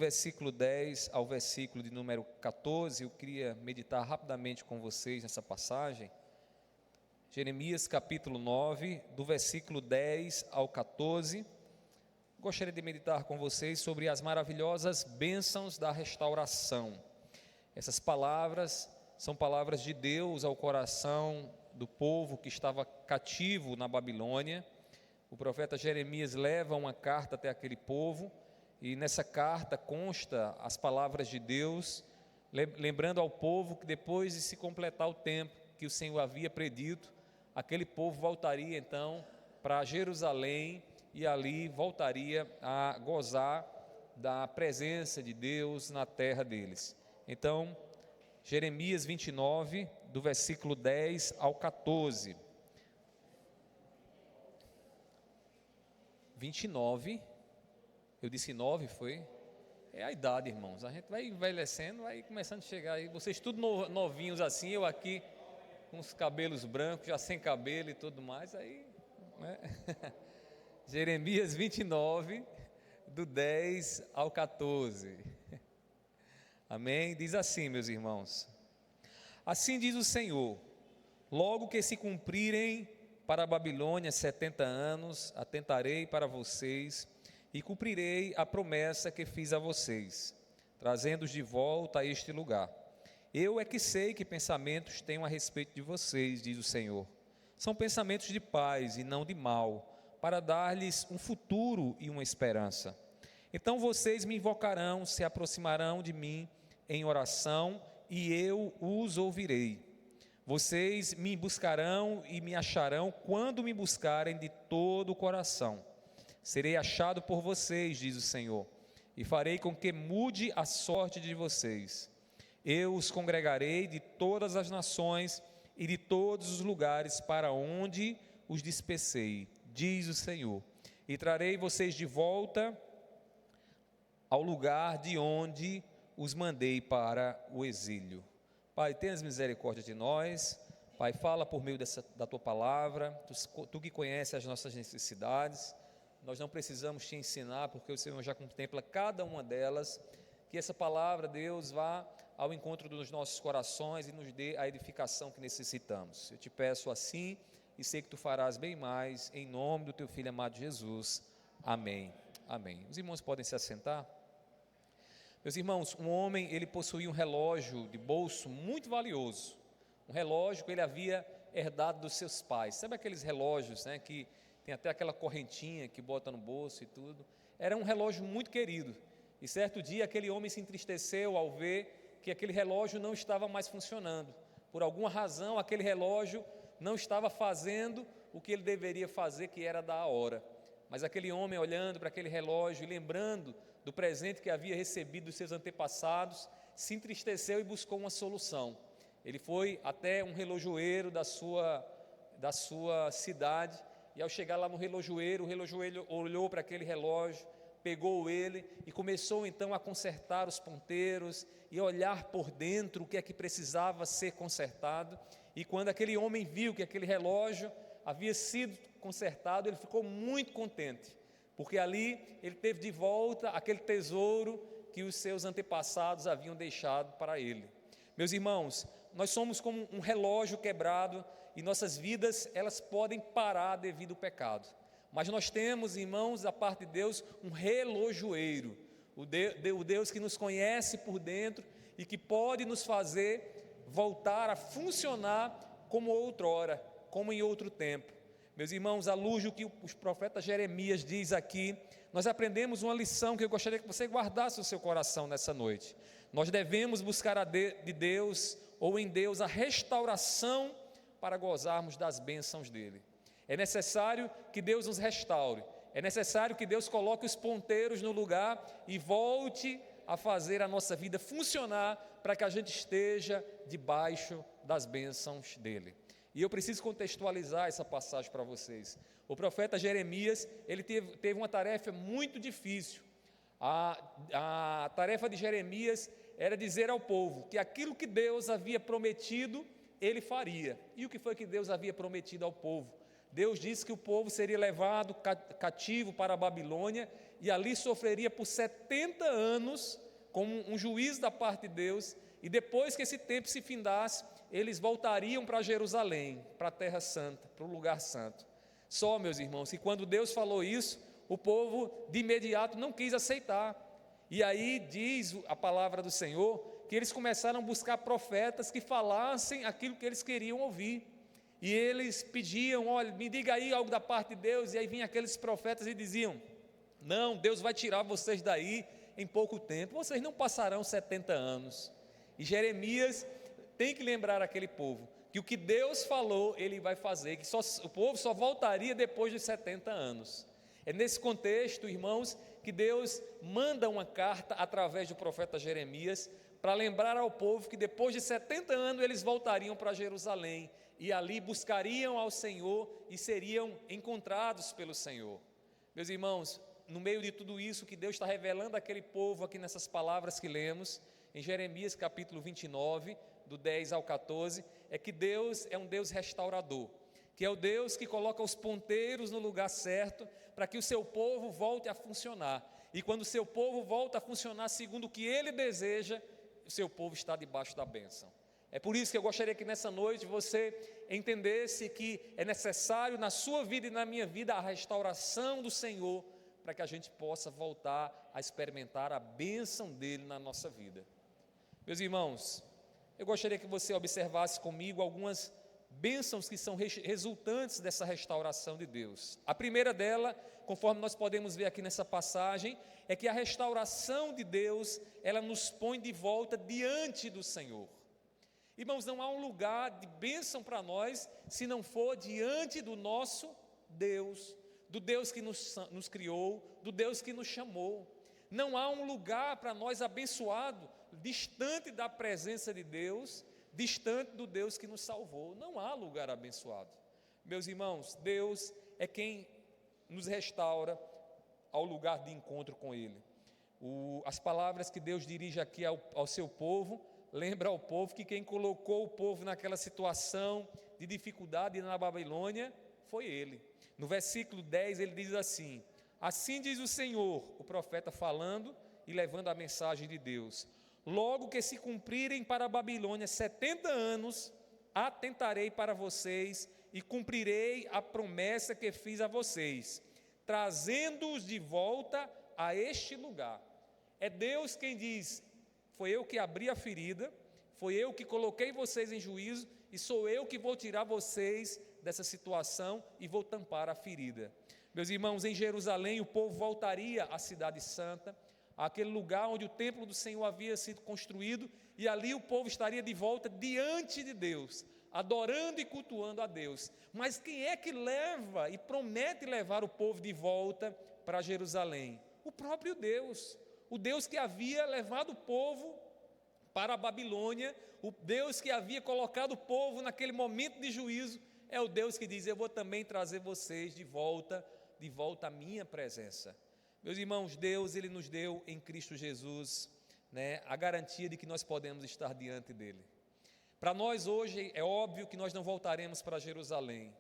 Versículo 10 ao versículo de número 14, eu queria meditar rapidamente com vocês nessa passagem. Jeremias capítulo 9, do versículo 10 ao 14. Gostaria de meditar com vocês sobre as maravilhosas bênçãos da restauração. Essas palavras são palavras de Deus ao coração do povo que estava cativo na Babilônia. O profeta Jeremias leva uma carta até aquele povo, e nessa carta consta as palavras de Deus, lembrando ao povo que depois de se completar o tempo que o Senhor havia predito, aquele povo voltaria então para Jerusalém e ali voltaria a gozar da presença de Deus na terra deles. Então, Jeremias 29, do versículo 10 ao 14. 29, eu disse 9, foi? É a idade, irmãos, a gente vai envelhecendo, vai começando a chegar aí, vocês tudo novinhos assim, eu aqui com os cabelos brancos, já sem cabelo e tudo mais, aí, né? Jeremias 29, do 10 ao 14, amém? Diz assim, meus irmãos: assim diz o Senhor, logo que se cumprirem para a Babilônia 70 anos, atentarei para vocês e cumprirei a promessa que fiz a vocês, trazendo-os de volta a este lugar. Eu é que sei que pensamentos tenho a respeito de vocês, diz o Senhor. São pensamentos de paz e não de mal, para dar-lhes um futuro e uma esperança. Então vocês me invocarão, se aproximarão de mim em oração, e eu os ouvirei. Vocês me buscarão e me acharão quando me buscarem de todo o coração. Serei achado por vocês, diz o Senhor, e farei com que mude a sorte de vocês. Eu os congregarei de todas as nações e de todos os lugares para onde os dispersei, diz o Senhor, e trarei vocês de volta ao lugar de onde os mandei para o exílio. Pai, tenhas misericórdia de nós. Pai, fala por meio da Tua palavra, tu que conheces as nossas necessidades. Nós não precisamos te ensinar, porque o Senhor já contempla cada uma delas. Que essa palavra, Deus, vá ao encontro dos nossos corações e nos dê a edificação que necessitamos. Eu te peço assim e sei que tu farás bem mais, em nome do teu Filho amado Jesus. Amém. Amém. Os irmãos podem se assentar? Meus irmãos, um homem, ele possuía um relógio de bolso muito valioso. Um relógio que ele havia herdado dos seus pais. Sabe aqueles relógios, né, que tem até aquela correntinha que bota no bolso e tudo? Era um relógio muito querido. E certo dia aquele homem se entristeceu ao ver que aquele relógio não estava mais funcionando. Por alguma razão aquele relógio não estava fazendo o que ele deveria fazer, que era dar a hora. Mas aquele homem, olhando para aquele relógio e lembrando do presente que havia recebido dos seus antepassados, se entristeceu e buscou uma solução. Ele foi até um relojoeiro da sua cidade, e ao chegar lá no relojoeiro, o relojoeiro olhou para aquele relógio, pegou ele e começou então a consertar os ponteiros e olhar por dentro o que é que precisava ser consertado. E quando aquele homem viu que aquele relógio havia sido consertado, ele ficou muito contente, porque ali ele teve de volta aquele tesouro que os seus antepassados haviam deixado para ele. Meus irmãos, nós somos como um relógio quebrado e nossas vidas, elas podem parar devido ao pecado. Mas nós temos, irmãos, da parte de Deus, um relojoeiro, o Deus que nos conhece por dentro e que pode nos fazer voltar a funcionar como outrora, como em outro tempo. Meus irmãos, à luz do que o profeta Jeremias diz aqui, nós aprendemos uma lição que eu gostaria que você guardasse no seu coração nessa noite. Nós devemos buscar de Deus, ou em Deus, a restauração para gozarmos das bênçãos dele. É necessário que Deus nos restaure, é necessário que Deus coloque os ponteiros no lugar e volte a fazer a nossa vida funcionar para que a gente esteja debaixo das bênçãos dele. E eu preciso contextualizar essa passagem para vocês. O profeta Jeremias, ele teve uma tarefa muito difícil. A tarefa de Jeremias era dizer ao povo que aquilo que Deus havia prometido, ele faria. E o que foi que Deus havia prometido ao povo? Deus disse que o povo seria levado cativo para a Babilônia e ali sofreria por 70 anos como um juízo da parte de Deus, e depois que esse tempo se findasse, eles voltariam para Jerusalém, para a terra santa, para o lugar santo. Só, meus irmãos, que quando Deus falou isso, o povo de imediato não quis aceitar. E aí diz a palavra do Senhor que eles começaram a buscar profetas que falassem aquilo que eles queriam ouvir. E eles pediam: olha, me diga aí algo da parte de Deus. E aí vinham aqueles profetas e diziam: não, Deus vai tirar vocês daí em pouco tempo, vocês não passarão 70 anos. E Jeremias tem que lembrar aquele povo que o que Deus falou, Ele vai fazer, que o povo só voltaria depois dos 70 anos. É nesse contexto, irmãos, que Deus manda uma carta através do profeta Jeremias para lembrar ao povo que depois de 70 anos eles voltariam para Jerusalém e ali buscariam ao Senhor e seriam encontrados pelo Senhor. Meus irmãos, no meio de tudo isso que Deus está revelando àquele povo aqui nessas palavras que lemos, em Jeremias capítulo 29, do 10 ao 14, é que Deus é um Deus restaurador, que é o Deus que coloca os ponteiros no lugar certo para que o seu povo volte a funcionar. E quando o seu povo volta a funcionar segundo o que Ele deseja, o seu povo está debaixo da bênção. É por isso que eu gostaria que nessa noite você entendesse que é necessário na sua vida e na minha vida a restauração do Senhor, para que a gente possa voltar a experimentar a bênção dEle na nossa vida. Meus irmãos, eu gostaria que você observasse comigo algumas bênçãos que são resultantes dessa restauração de Deus. A primeira dela, conforme nós podemos ver aqui nessa passagem, é que a restauração de Deus, ela nos põe de volta diante do Senhor. Irmãos, não há um lugar de bênção para nós se não for diante do nosso Deus, do Deus que nos criou, do Deus que nos chamou. Não há um lugar para nós abençoado distante da presença de Deus, distante do Deus que nos salvou. Não há lugar abençoado. Meus irmãos, Deus é quem nos restaura ao lugar de encontro com Ele. As palavras que Deus dirige aqui ao seu povo, lembra ao povo que quem colocou o povo naquela situação de dificuldade na Babilônia foi Ele. No versículo 10 ele diz assim: assim diz o Senhor, o profeta falando e levando a mensagem de Deus: logo que se cumprirem para a Babilônia 70 anos, atentarei para vocês e cumprirei a promessa que fiz a vocês, trazendo-os de volta a este lugar. É Deus quem diz: foi eu que abri a ferida, foi eu que coloquei vocês em juízo e sou eu que vou tirar vocês dessa situação e vou tampar a ferida. Meus irmãos, em Jerusalém o povo voltaria à cidade santa, àquele lugar onde o templo do Senhor havia sido construído, e ali o povo estaria de volta diante de Deus, adorando e cultuando a Deus. Mas quem é que leva e promete levar o povo de volta para Jerusalém? O próprio Deus, o Deus que havia levado o povo para a Babilônia, o Deus que havia colocado o povo naquele momento de juízo, é o Deus que diz: eu vou também trazer vocês de volta à minha presença. Meus irmãos, Deus, Ele nos deu em Cristo Jesus, a garantia de que nós podemos estar diante dEle. Para nós hoje é óbvio que nós não voltaremos para Jerusalém.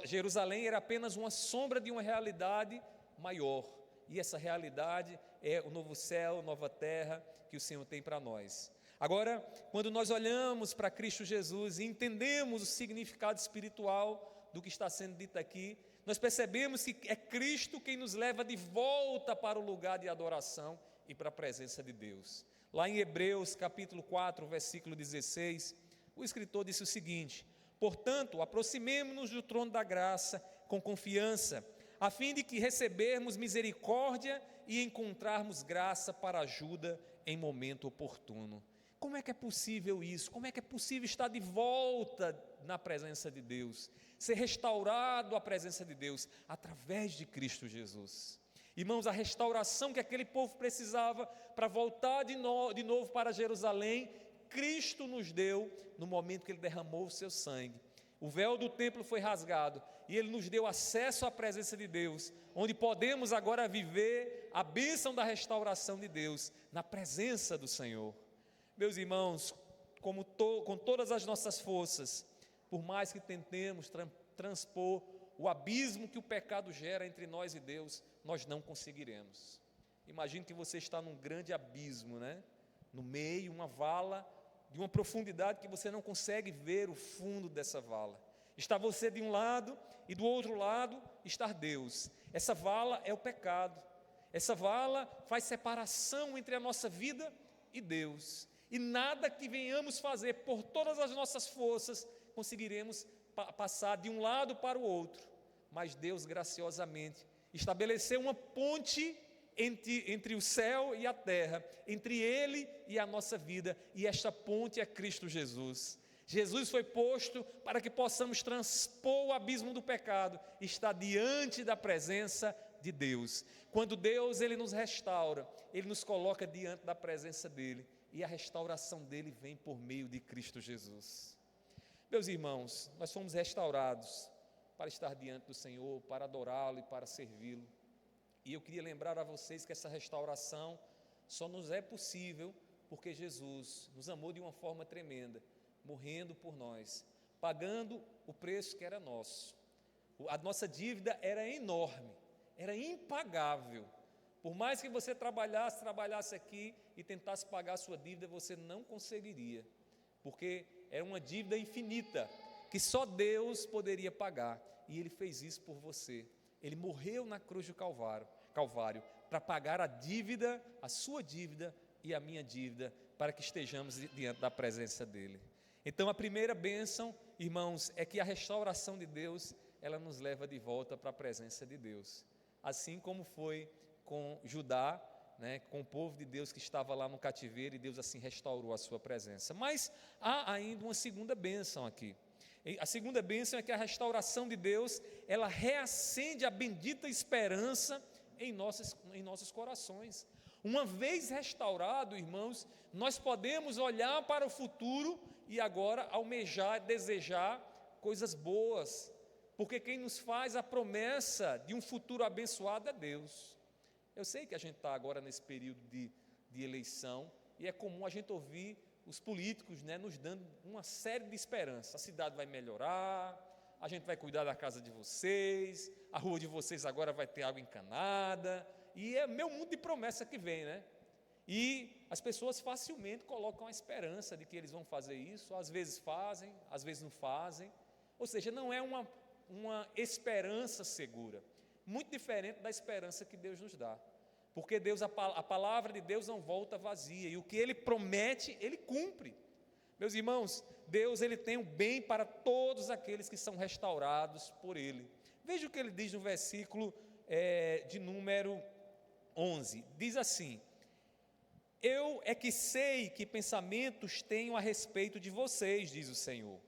Jerusalém era apenas uma sombra de uma realidade maior, e essa realidade é o novo céu, nova terra que o Senhor tem para nós. Agora, quando nós olhamos para Cristo Jesus e entendemos o significado espiritual do que está sendo dito aqui, nós percebemos que é Cristo quem nos leva de volta para o lugar de adoração e para a presença de Deus. Lá em Hebreus capítulo 4, versículo 16, o escritor disse o seguinte: portanto, aproximemo-nos do trono da graça com confiança, a fim de que recebermos misericórdia e encontrarmos graça para ajuda em momento oportuno. Como é que é possível isso? Como é que é possível estar de volta na presença de Deus? Ser restaurado à presença de Deus através de Cristo Jesus. Irmãos, a restauração que aquele povo precisava para voltar de novo para Jerusalém, Cristo nos deu no momento que Ele derramou o seu sangue. O véu do templo foi rasgado e Ele nos deu acesso à presença de Deus, onde podemos agora viver a bênção da restauração de Deus na presença do Senhor. Meus irmãos, com todas as nossas forças, por mais que tentemos transpor o abismo que o pecado gera entre nós e Deus, nós não conseguiremos. Imagine que você está num grande abismo, né? No meio, uma vala de uma profundidade que você não consegue ver o fundo dessa vala. Está você de um lado e do outro lado está Deus. Essa vala é o pecado. Essa vala faz separação entre a nossa vida e Deus. E nada que venhamos fazer por todas as nossas forças conseguiremos passar de um lado para o outro. Mas Deus graciosamente estabeleceu uma ponte entre o céu e a terra, entre Ele e a nossa vida, e esta ponte é Cristo Jesus. Jesus foi posto para que possamos transpor o abismo do pecado, estar diante da presença de Deus. Quando Deus ele nos restaura, Ele nos coloca diante da presença dEle, e a restauração dEle vem por meio de Cristo Jesus. Meus irmãos, nós fomos restaurados para estar diante do Senhor, para adorá-lo e para servi-lo. E eu queria lembrar a vocês que essa restauração só nos é possível porque Jesus nos amou de uma forma tremenda, morrendo por nós, pagando o preço que era nosso. A nossa dívida era enorme, era impagável. Por mais que você trabalhasse aqui e tentasse pagar a sua dívida, você não conseguiria, porque era uma dívida infinita, que só Deus poderia pagar, e Ele fez isso por você. Ele morreu na cruz do Calvário, para pagar a dívida, a sua dívida e a minha dívida, para que estejamos diante da presença dEle. Então a primeira bênção, irmãos, é que a restauração de Deus, ela nos leva de volta para a presença de Deus. Assim como foi com Judá, né, com o povo de Deus que estava lá no cativeiro, e Deus assim restaurou a sua presença. Mas há ainda uma segunda bênção aqui. A segunda bênção é que a restauração de Deus, ela reacende a bendita esperança em nossos corações. Uma vez restaurado, irmãos, nós podemos olhar para o futuro e agora almejar, desejar coisas boas, porque quem nos faz a promessa de um futuro abençoado é Deus. Eu sei que a gente está agora nesse período de eleição, e é comum a gente ouvir os políticos, né, nos dando uma série de esperanças. A cidade vai melhorar, a gente vai cuidar da casa de vocês, a rua de vocês agora vai ter água encanada, e é meu mundo de promessa que vem, né? E as pessoas facilmente colocam a esperança de que eles vão fazer isso, às vezes fazem, às vezes não fazem, ou seja, não é uma esperança segura, muito diferente da esperança que Deus nos dá, porque a palavra de Deus não volta vazia, e o que Ele promete, Ele cumpre. Meus irmãos, Deus ele tem o bem para todos aqueles que são restaurados por Ele. Veja o que Ele diz no versículo de número 11, diz assim: eu é que sei que pensamentos tenho a respeito de vocês, diz o Senhor.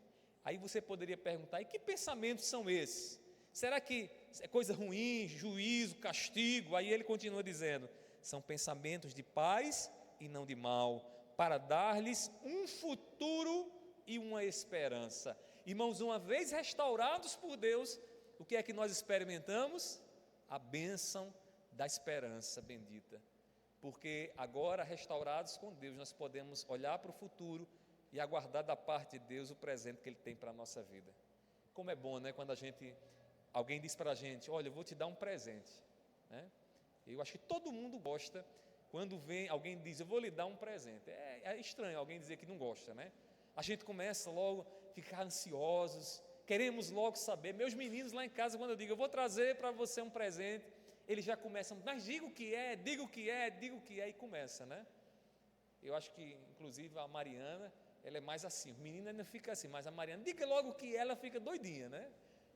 Aí você poderia perguntar, e que pensamentos são esses? Será que é coisa ruim, juízo, castigo? Aí ele continua dizendo, são pensamentos de paz e não de mal, para dar-lhes um futuro e uma esperança. Irmãos, uma vez restaurados por Deus, o que é que nós experimentamos? A bênção da esperança bendita, porque agora restaurados com Deus, nós podemos olhar para o futuro e aguardar da parte de Deus o presente que Ele tem para a nossa vida. Como é bom, né, quando alguém diz para a gente, olha, eu vou te dar um presente, né? Eu acho que todo mundo gosta quando vem alguém diz, eu vou lhe dar um presente. É estranho alguém dizer que não gosta, né? A gente começa logo a ficar ansiosos, queremos logo saber. Meus meninos lá em casa, quando eu digo, eu vou trazer para você um presente, eles já começam, mas diga o que é, diga o que é, diga o que é, e começa, né? Eu acho que, inclusive, a Mariana, ela é mais assim, o menino ainda fica assim, mas a Mariana, diga logo o que é, ela fica doidinha, né?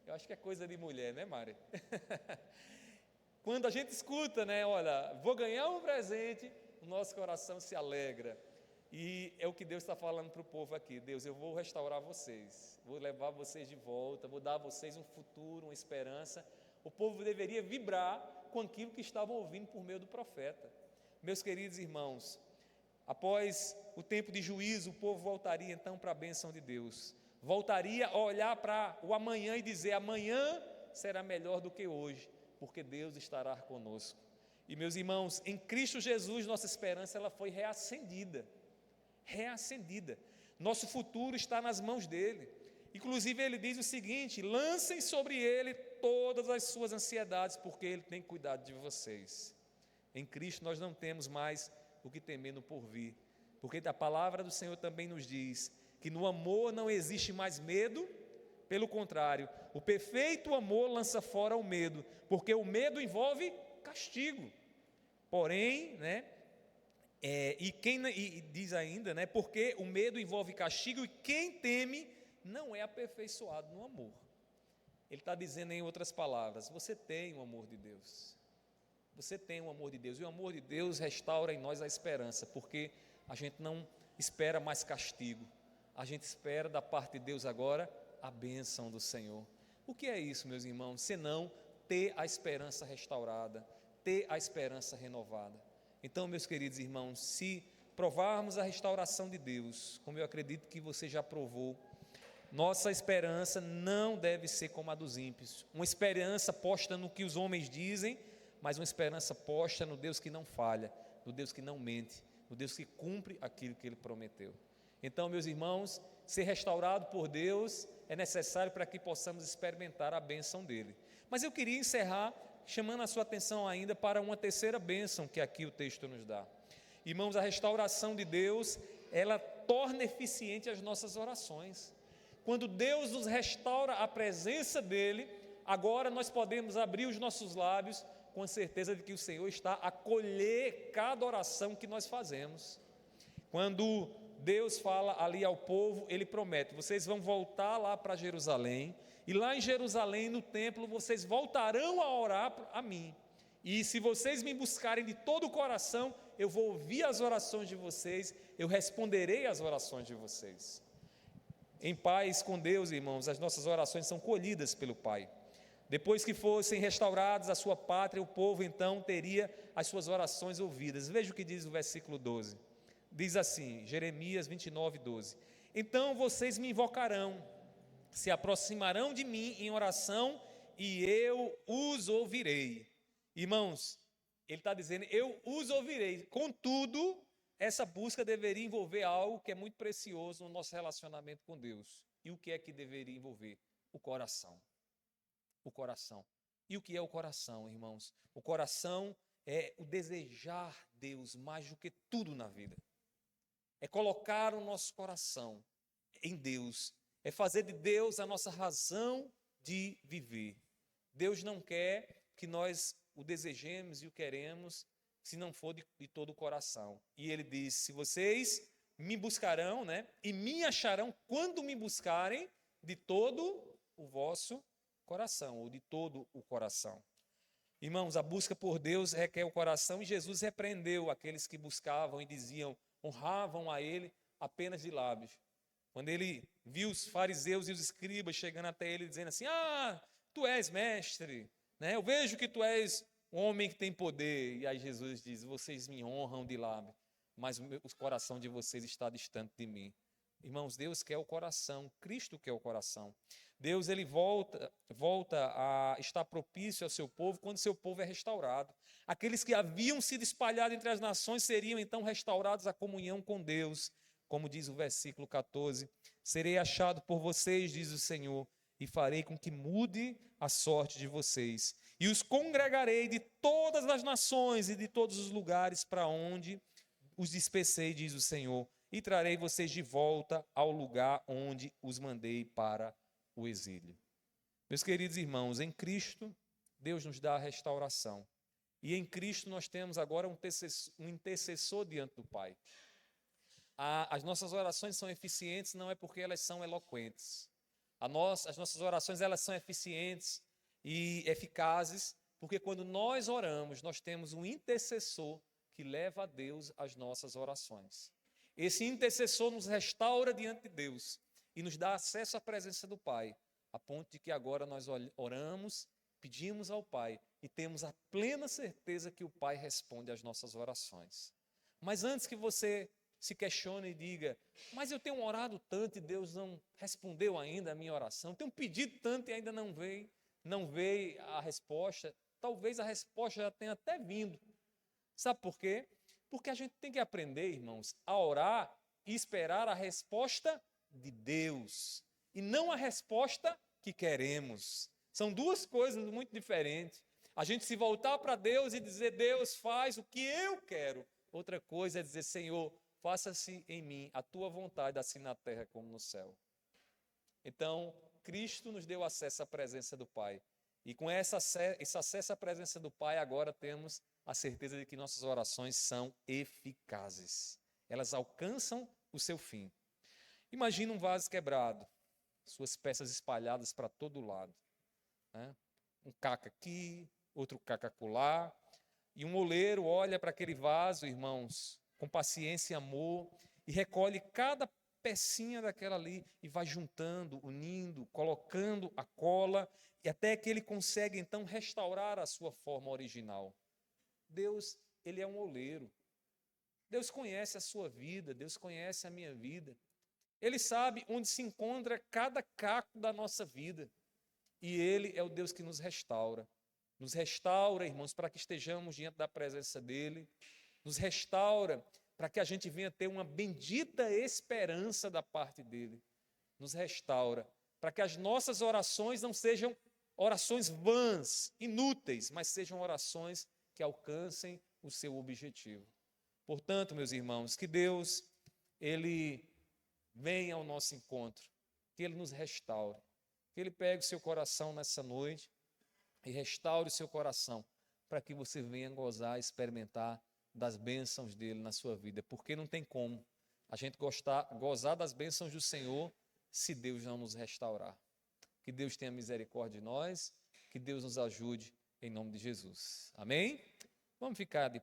Eu acho que é coisa de mulher, né, Mari? Quando a gente escuta, né, olha, vou ganhar um presente, o nosso coração se alegra. E é o que Deus está falando para o povo aqui. Deus, eu vou restaurar vocês, vou levar vocês de volta, vou dar a vocês um futuro, uma esperança. O povo deveria vibrar com aquilo que estavam ouvindo por meio do profeta. Meus queridos irmãos, após o tempo de juízo, o povo voltaria então para a bênção de Deus. Voltaria a olhar para o amanhã e dizer, amanhã será melhor do que hoje, porque Deus estará conosco. E meus irmãos, em Cristo Jesus, nossa esperança ela foi reacendida. Nosso futuro está nas mãos dele. Inclusive ele diz o seguinte, lancem sobre ele todas as suas ansiedades, porque Ele tem cuidado de vocês. Em Cristo nós não temos mais o que temer no porvir, porque a palavra do Senhor também nos diz que no amor não existe mais medo, pelo contrário, o perfeito amor lança fora o medo, porque o medo envolve castigo. Porém, e diz ainda, porque o medo envolve castigo e quem teme não é aperfeiçoado no amor. Ele está dizendo em outras palavras, você tem o amor de Deus. Você tem o amor de Deus, e o amor de Deus restaura em nós a esperança, porque a gente não espera mais castigo, a gente espera da parte de Deus agora a bênção do Senhor. O que é isso, meus irmãos? Senão ter a esperança restaurada, ter a esperança renovada. Então, meus queridos irmãos, se provarmos a restauração de Deus, como eu acredito que você já provou, nossa esperança não deve ser como a dos ímpios, uma esperança posta no que os homens dizem, mas uma esperança posta no Deus que não falha, no Deus que não mente, no Deus que cumpre aquilo que Ele prometeu. Então, meus irmãos, ser restaurado por Deus é necessário para que possamos experimentar a bênção dEle. Mas eu queria encerrar chamando a sua atenção ainda para uma terceira bênção que aqui o texto nos dá. Irmãos, a restauração de Deus, ela torna eficiente as nossas orações. Quando Deus nos restaura a presença dEle, agora nós podemos abrir os nossos lábios com a certeza de que o Senhor está a acolher cada oração que nós fazemos. Quando Deus fala ali ao povo, Ele promete, vocês vão voltar lá para Jerusalém, e lá em Jerusalém, no templo, vocês voltarão a orar a mim, e se vocês me buscarem de todo o coração, eu vou ouvir as orações de vocês, eu responderei às orações de vocês. Em paz com Deus, irmãos, as nossas orações são colhidas pelo Pai. Depois que fossem restaurados a sua pátria, o povo então teria as suas orações ouvidas. Veja o que diz o versículo 12. Diz assim, Jeremias 29, 12. Então vocês me invocarão, se aproximarão de mim em oração e eu os ouvirei. Irmãos, ele está dizendo, eu os ouvirei. Contudo, essa busca deveria envolver algo que é muito precioso no nosso relacionamento com Deus. E o que é que deveria envolver? O coração. O coração. E o que é o coração, irmãos? O coração é o desejar Deus mais do que tudo na vida. É colocar o nosso coração em Deus. É fazer de Deus a nossa razão de viver. Deus não quer que nós o desejemos e o queremos se não for de todo o coração. E ele diz, se vocês me buscarão, e me acharão quando me buscarem de todo o vosso coração, ou de todo o coração. Irmãos, a busca por Deus requer o coração, e Jesus repreendeu aqueles que buscavam e diziam, honravam a Ele apenas de lábios. Quando ele viu os fariseus e os escribas chegando até ele, dizendo assim, tu és mestre, eu vejo que tu és um homem que tem poder. E aí Jesus diz, vocês me honram de lábio, mas o coração de vocês está distante de mim. Irmãos, Deus quer o coração, Cristo quer o coração. Deus, ele volta a estar propício ao seu povo quando seu povo é restaurado. Aqueles que haviam sido espalhados entre as nações seriam então restaurados à comunhão com Deus. Como diz o versículo 14, serei achado por vocês, diz o Senhor, e farei com que mude a sorte de vocês. E os congregarei de todas as nações e de todos os lugares para onde os dispersei, diz o Senhor, e trarei vocês de volta ao lugar onde os mandei para o exílio. Meus queridos irmãos, em Cristo, Deus nos dá a restauração. E em Cristo nós temos agora um intercessor diante do Pai. As nossas orações são eficientes não é porque elas são eloquentes. As nossas orações elas são eficientes e eficazes porque quando nós oramos, nós temos um intercessor que leva a Deus as nossas orações. Esse intercessor nos restaura diante de Deus e nos dá acesso à presença do Pai, a ponto de que agora nós oramos, pedimos ao Pai e temos a plena certeza que o Pai responde às nossas orações. Mas antes que você se questione e diga, mas eu tenho orado tanto e Deus não respondeu ainda a minha oração, tenho pedido tanto e ainda não veio a resposta, talvez a resposta já tenha até vindo. Sabe por quê? Porque a gente tem que aprender, irmãos, a orar e esperar a resposta de Deus, e não a resposta que queremos, São duas coisas muito diferentes. A gente se voltar para Deus e dizer, Deus, faz o que eu quero. Outra coisa é dizer, Senhor, faça-se em mim a tua vontade, assim na terra como no céu. Então, Cristo nos deu acesso à presença do Pai. E com esse acesso à presença do Pai, agora temos a certeza de que nossas orações são eficazes. Elas alcançam o seu fim. Imagina um vaso quebrado, suas peças espalhadas para todo lado, né? Um caco aqui, outro caco acolá, e um oleiro olha para aquele vaso, irmãos, com paciência e amor, e recolhe cada pecinha daquela ali e vai juntando, unindo, colocando a cola, e até que ele consegue então restaurar a sua forma original. Deus, ele é um oleiro. Deus conhece a sua vida, Deus conhece a minha vida. Ele sabe onde se encontra cada caco da nossa vida. E Ele é o Deus que nos restaura. Nos restaura, irmãos, para que estejamos diante da presença dEle. Nos restaura para que a gente venha ter uma bendita esperança da parte dEle. Nos restaura para que as nossas orações não sejam orações vãs, inúteis, mas sejam orações que alcancem o seu objetivo. Portanto, meus irmãos, que Deus, Ele venha ao nosso encontro, que Ele nos restaure, que Ele pegue o seu coração nessa noite e restaure o seu coração, para que você venha gozar, experimentar das bênçãos dEle na sua vida, porque não tem como a gente gozar das bênçãos do Senhor se Deus não nos restaurar. Que Deus tenha misericórdia de nós, que Deus nos ajude em nome de Jesus. Amém? Vamos ficar de